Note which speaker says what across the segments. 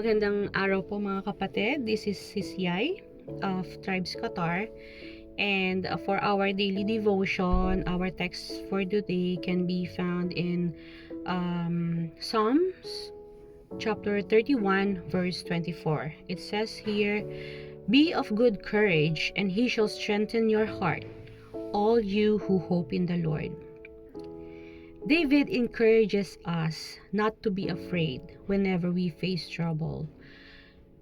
Speaker 1: Magandang araw po mga kapatid. This is Sis Yai of Tribes Qatar. And for our daily devotion, our text for today can be found in Psalms chapter 31 verse 24. It says here, "Be of good courage, and he shall strengthen your heart, all you who hope in the Lord." David encourages us not to be afraid whenever we face trouble,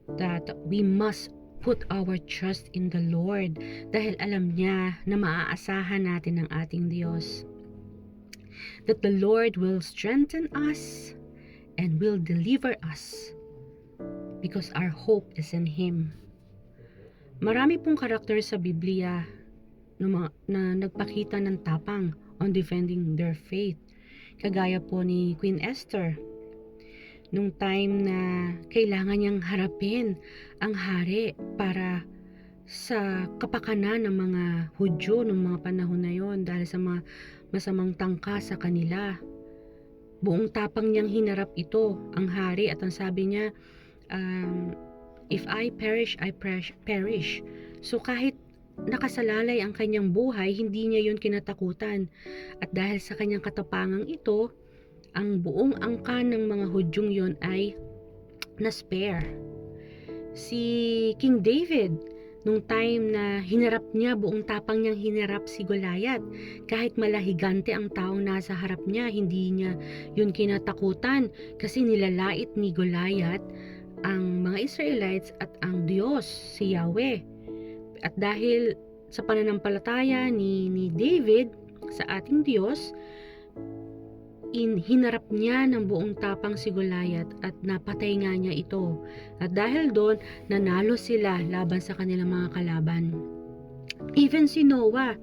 Speaker 1: that we must put our trust in the Lord dahil alam niya na maaasahan natin ang ating Diyos. That the Lord will strengthen us and will deliver us because our hope is in Him. Marami pong karakter sa Biblia na nagpakita ng tapang on defending their faith. Kagaya po ni Queen Esther, nung time na kailangan niyang harapin ang hari para sa kapakanan ng mga Hudyo ng mga panahon na yon dahil sa mga masamang tangka sa kanila. Buong tapang niyang hinarap ito, ang hari, at ang sabi niya, if I perish, I perish. So kahit nakasalalay ang kanyang buhay, hindi niya yun kinatakutan. At dahil sa kanyang katapangang ito, ang buong angkan ng mga Hudyong yon ay na-spare. Si King David, nung time na hinarap niya, buong tapang niyang hinarap si Goliath, kahit malahigante ang taong nasa harap niya, hindi niya yun kinatakutan kasi nilalait ni Goliath ang mga Israelites at ang Diyos, si Yahweh. At dahil sa pananampalataya ni David sa ating Diyos, hinarap niya ng buong tapang si Goliath at napatay nga niya ito. At dahil doon, nanalo sila laban sa kanilang mga kalaban. Even si Noah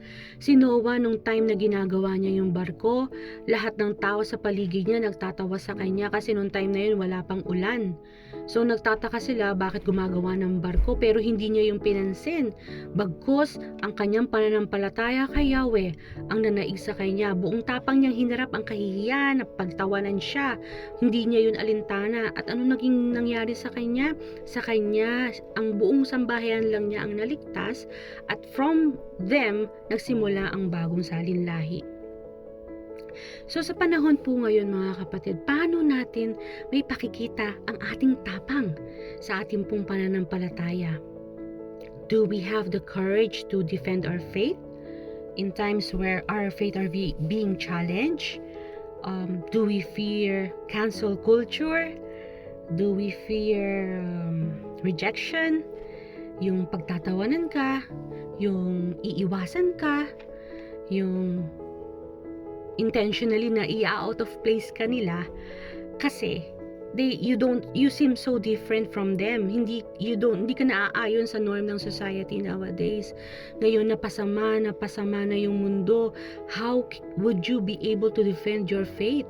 Speaker 1: nung time na ginagawa niya yung barko, lahat ng tao sa paligid niya nagtatawa sa kanya kasi nung time na yun wala pang ulan. So nagtataka sila bakit gumagawa ng barko, pero hindi niya yung pinansin. Bagkus ang kanyang pananampalataya kay Yahweh ang nanaig sa kanya. Buong tapang niyang hinarap ang kahihiyan, pagtawanan siya. Hindi niya yun alintana. At ano naging nangyari sa kanya? Sa kanya, ang buong sambahayan lang niya ang naligtas, at from them, nagsimula ang bagong salinlahi. So sa panahon po ngayon mga kapatid, paano natin may pakikita ang ating tapang sa ating pong pananampalataya? Do we have the courage to defend our faith in times where our faith are being challenged? Do we fear cancel culture? Do we fear rejection? Yung pagtatawanan ka, yung iiwasan ka, yung intentionally na i-out of place ka nila kasi you seem so different from them. Hindi ka naaayon sa norm ng society nowadays. Ngayon napasama na yung mundo. How would you be able to defend your faith?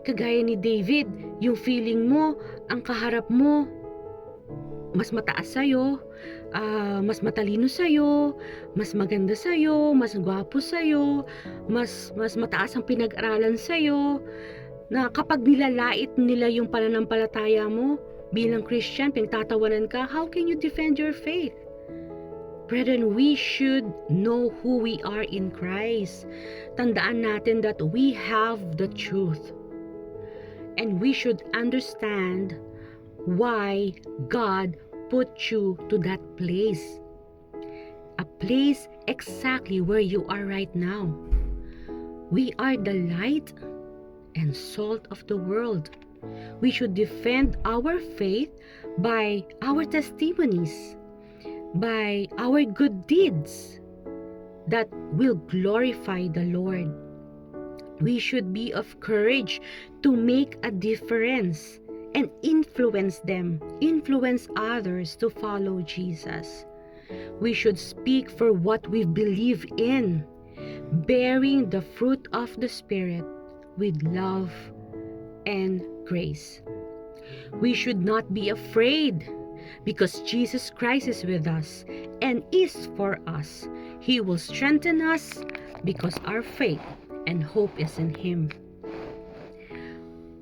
Speaker 1: Kagaya ni David, yung feeling mo, ang kaharap mo mas mataas sa'yo, mas matalino sa'yo, mas maganda sa'yo, mas gwapo sa'yo, mas mataas ang pinag-aralan sa'yo, na kapag nilalait nila yung pananampalataya mo bilang Christian, pinagtatawanan ka, how can you defend your faith? Brethren, we should know who we are in Christ. Tandaan natin that we have the truth. And we should understand why God put you to that place. A place exactly where you are right now. We are the light and salt of the world. We should defend our faith by our testimonies, by our good deeds that will glorify the Lord. We should be of courage to make a difference and influence others to follow Jesus. We should speak for what we believe in, bearing the fruit of the Spirit with love and grace. We should not be afraid because Jesus Christ is with us and is for us. He will strengthen us because our faith and hope is in Him.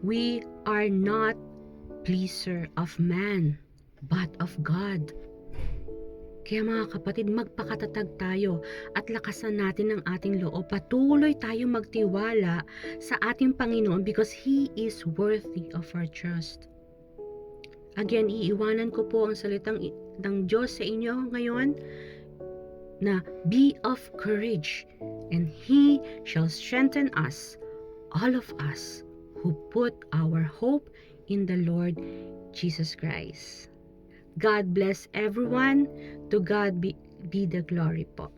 Speaker 1: We are not pleaser of man, but of God. Kaya mga kapatid, magpakatatag tayo at lakasan natin ang ating loob. Patuloy tayong magtiwala sa ating Panginoon because He is worthy of our trust. Again, iiwanan ko po ang salitang ng Diyos sa inyo ngayon na be of courage and He shall strengthen us, all of us who put our hope in the Lord Jesus Christ. God bless everyone. To God be the glory po.